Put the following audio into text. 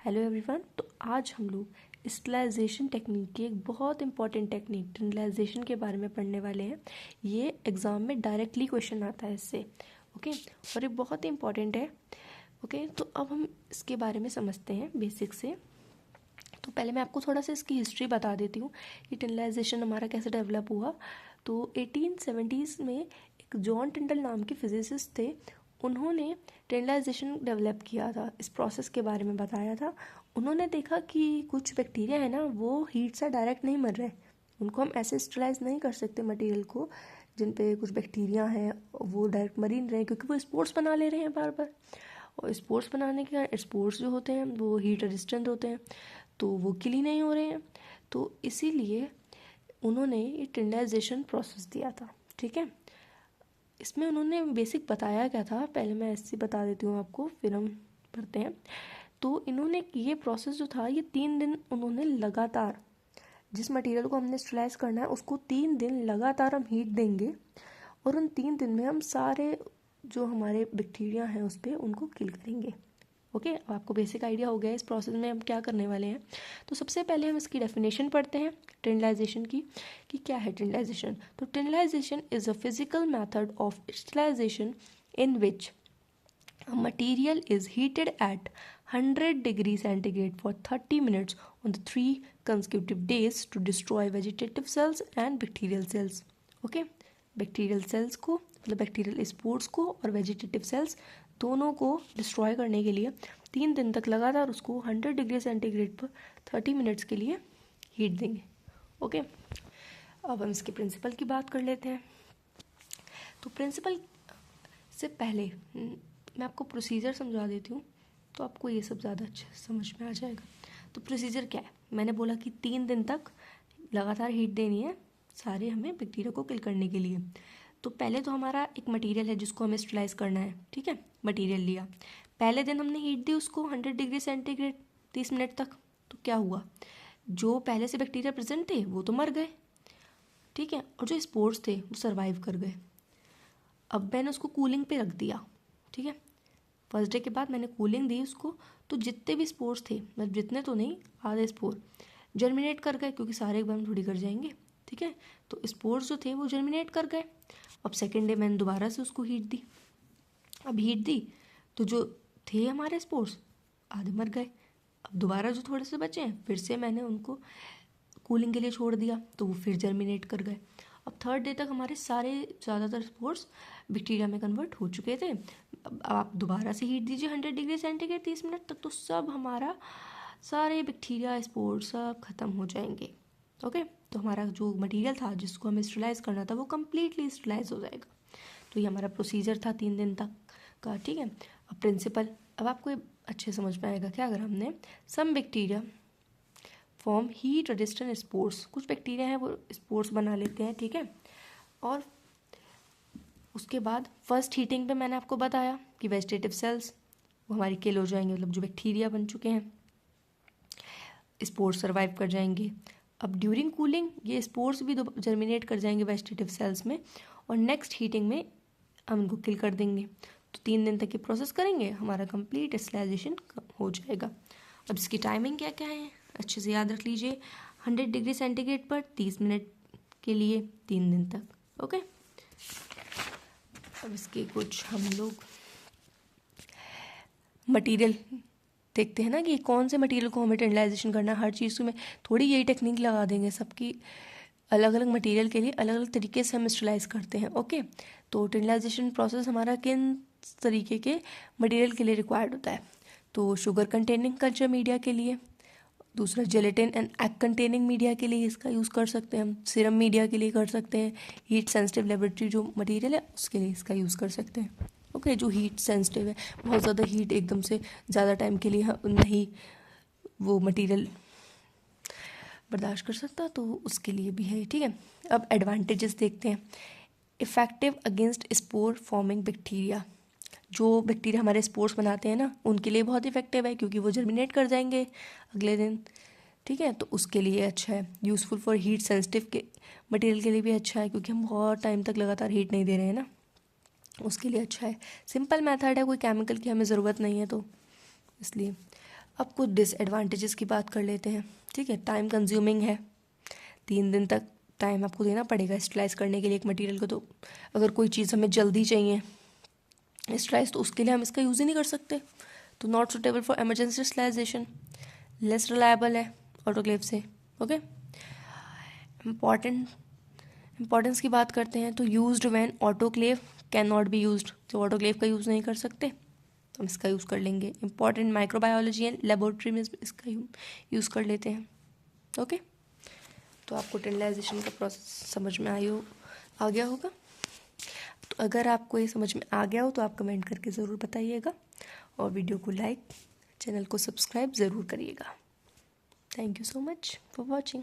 Hello everyone. तो आज हम लोग स्टरलाइजेशन टेक्निक की एक बहुत इंपॉर्टेंट टेक्निक टनलाइजेशन के बारे में पढ़ने वाले हैं। ये एग्ज़ाम में डायरेक्टली क्वेश्चन आता है इससे। ओके, और ये बहुत ही इंपॉर्टेंट है। ओके, तो अब हम इसके बारे में समझते हैं बेसिक से। तो पहले मैं आपको थोड़ा सा इसकी हिस्ट्री बता देती हूँ कि टनलाइजेशन हमारा कैसे डेवलप हुआ। तो 1870s में एक जॉन टिंडल नाम के फिजिसिस्ट थे। उन्होंने टनलाइजेशन डेवलप किया था, इस प्रोसेस के बारे में बताया था। उन्होंने देखा कि कुछ बैक्टीरिया है ना, वो हीट से डायरेक्ट नहीं मर रहे। उनको हम ऐसे स्टरलाइज नहीं कर सकते मटेरियल को जिन पे कुछ बैक्टीरिया हैं, वो डायरेक्ट मर ही नहीं रहे, क्योंकि वो स्पोर्स बना ले रहे हैं बार बार। और स्पोर्स बनाने के कारण स्पोर्स जो होते हैं वो हीट रेजिस्टेंट होते हैं, तो वो किल ही नहीं हो रहे हैं। तो इसीलिए उन्होंने ये टनलाइजेशन प्रोसेस दिया था। ठीक है, इसमें उन्होंने बेसिक बताया क्या था, पहले मैं ऐसे बता देती हूँ आपको, फिर हम पढ़ते हैं। तो इन्होंने ये प्रोसेस जो था, ये 3 दिन उन्होंने लगातार, जिस मटेरियल को हमने स्टरलाइज करना है उसको 3 दिन लगातार हम हीट देंगे, और उन 3 दिन में हम सारे जो हमारे बैक्टीरिया हैं उस पर उनको किल करेंगे। ओके, अब आपको बेसिक आइडिया हो गया इस प्रोसेस में हम क्या करने वाले हैं। तो सबसे पहले हम इसकी डेफिनेशन पढ़ते हैं टनलाइजेशन की, कि क्या है टनलाइजेशन। तो tyndallisation is a physical method of sterilisation in which a material is heated at 100 degrees centigrade for 30 minutes on the 3 consecutive days to destroy vegetative cells and bacterial cells. Okay, bacterial cells को, मतलब bacterial spores को और vegetative cells दोनों को destroy करने के लिए 3 दिन तक लगातार उसको 100 डिग्री सेंटीग्रेड पर 30 मिनट्स के लिए हीट देंगे। ओके, अब हम इसके प्रिंसिपल की बात कर लेते हैं। तो प्रिंसिपल से पहले मैं आपको प्रोसीजर समझा देती हूँ, तो आपको ये सब ज़्यादा अच्छे समझ में आ जाएगा। तो प्रोसीजर क्या है, मैंने बोला कि 3 दिन तक लगातार हीट देनी है सारे हमें बैक्टीरिया को किल करने के लिए। तो पहले तो हमारा एक मटेरियल है जिसको हमें स्टरलाइज करना है। ठीक है, मटेरियल लिया, पहले दिन हमने हीट दी उसको 100 डिग्री सेंटीग्रेड 30 मिनट तक। तो क्या हुआ, जो पहले से बैक्टीरिया प्रेजेंट थे वो तो मर गए, ठीक है, और जो स्पोर्स थे वो सर्वाइव कर गए। अब मैंने उसको कूलिंग पे रख दिया। ठीक है, फर्स्ट डे के बाद मैंने कूलिंग दी उसको, तो जितने भी स्पोर्स थे, मतलब जितने तो नहीं, आधे स्पोर जर्मिनेट कर गए, क्योंकि सारे एक बार थोड़ी कर जाएंगे। ठीक है, तो स्पोर्स जो थे वो जर्मिनेट कर गए। अब सेकेंड डे मैंने दोबारा से उसको हीट दी। अब हीट दी तो जो थे हमारे स्पोर्स आधे मर गए। अब दोबारा जो थोड़े से बचे हैं फिर से मैंने उनको कूलिंग के लिए छोड़ दिया, तो वो फिर जर्मिनेट कर गए। अब थर्ड डे तक हमारे सारे ज़्यादातर स्पोर्स बैक्टीरिया में कन्वर्ट हो चुके थे। अब आप दोबारा से हीट दीजिए 100 डिग्री सेंटीग्रेड 30 मिनट तक, तो सब हमारा सारे बैक्टीरिया स्पोर्स सब खत्म हो जाएंगे। ओके, तो हमारा जो मटेरियल था जिसको हमें स्टरलाइज करना था वो कम्प्लीटली स्टरलाइज हो जाएगा। तो ये हमारा प्रोसीजर था 3 दिन तक का। ठीक है, अब प्रिंसिपल, अब आपको अच्छे समझ में आएगा क्या, अगर हमने some bacteria form heat resistant spores, कुछ बैक्टीरिया हैं वो स्पोर्स बना लेते हैं। ठीक है, और उसके बाद फर्स्ट हीटिंग पे मैंने आपको बताया कि वेजिटेटिव सेल्स वो हमारी किल हो जाएंगे, मतलब जो बैक्टीरिया बन चुके हैं स्पोर्स सर्वाइव कर जाएंगे। अब ड्यूरिंग कूलिंग ये स्पोर्स भी जर्मिनेट कर जाएंगे वेजिटेटिव सेल्स में, और नेक्स्ट हीटिंग में हम उनको किल कर देंगे। तो 3 दिन तक ये प्रोसेस करेंगे, हमारा कंप्लीट स्टरलाइजेशन हो जाएगा। अब इसकी टाइमिंग क्या क्या है अच्छे से याद रख लीजिए, 100 डिग्री सेंटीग्रेड पर 30 मिनट के लिए 3 दिन तक। ओके, अब इसके कुछ हम लोग मटेरियल देखते हैं ना, कि कौन से मटेरियल को हमें टनलाइजेशन करना है। हर चीज़ में थोड़ी यही टेक्निक लगा देंगे, सबकी अलग अलग मटेरियल के लिए अलग अलग तरीके से हम स्टरलाइज करते हैं। ओके, तो टनलाइजेशन प्रोसेस हमारा किन तरीके के मटेरियल के लिए रिक्वायर्ड होता है। तो शुगर कंटेनिंग कल्चर मीडिया के लिए, दूसरा gelatin and egg containing media के लिए इसका यूज़ कर सकते हैं हम, सीरम मीडिया के लिए कर सकते हैं, हीट सेंसिटिव लेबोरेटरी जो मटेरियल है उसके लिए इसका यूज़ कर सकते हैं। ओके, जो हीट सेंसिटिव है, बहुत ज़्यादा हीट एकदम से ज़्यादा टाइम के लिए नहीं वो मटेरियल बर्दाश्त कर सकता, तो उसके लिए भी है। ठीक है, अब एडवांटेजेस देखते हैं। Effective against spore forming bacteria, जो बैक्टीरिया हमारे स्पोर्स बनाते हैं ना उनके लिए बहुत इफेक्टिव है, क्योंकि वो जर्मिनेट कर जाएंगे अगले दिन। ठीक है, तो उसके लिए अच्छा है। यूज़फुल फॉर हीट सेंसिटिव के मटेरियल के लिए भी अच्छा है, क्योंकि हम बहुत टाइम तक लगातार हीट नहीं दे रहे हैं ना, उसके लिए अच्छा है। सिंपल मेथड है, कोई केमिकल की हमें ज़रूरत नहीं है, तो इसलिए अब कुछ डिसएडवांटेजेस की बात कर लेते हैं, ठीक है। टाइम कंज्यूमिंग है, 3 दिन तक टाइम आपको देना पड़ेगा स्टरलाइज करने के लिए एक मटेरियल को। तो अगर कोई चीज़ हमें जल्दी चाहिए स्टरलाइज, तो उसके लिए हम इसका यूज़ ही नहीं कर सकते। तो not suitable for emergency sterilization, less reliable है ऑटोक्लेव से। ओके, इंपॉर्टेंस की बात करते हैं तो used when autoclave can not be used, जो ऑटोक्लेव का यूज़ नहीं कर सकते तो हम इसका यूज़ कर लेंगे। इंपॉर्टेंट माइक्रोबायोलॉजी एंड लेबोरेटरी में इसका यूज़ कर लेते हैं। ओके, तो आपको टिनलाइजेशन का प्रोसेस समझ में आ गया होगा। तो अगर आपको ये समझ में आ गया हो तो आप कमेंट करके ज़रूर बताइएगा, और वीडियो को लाइक, चैनल को सब्सक्राइब ज़रूर करिएगा। Thank you so much for watching.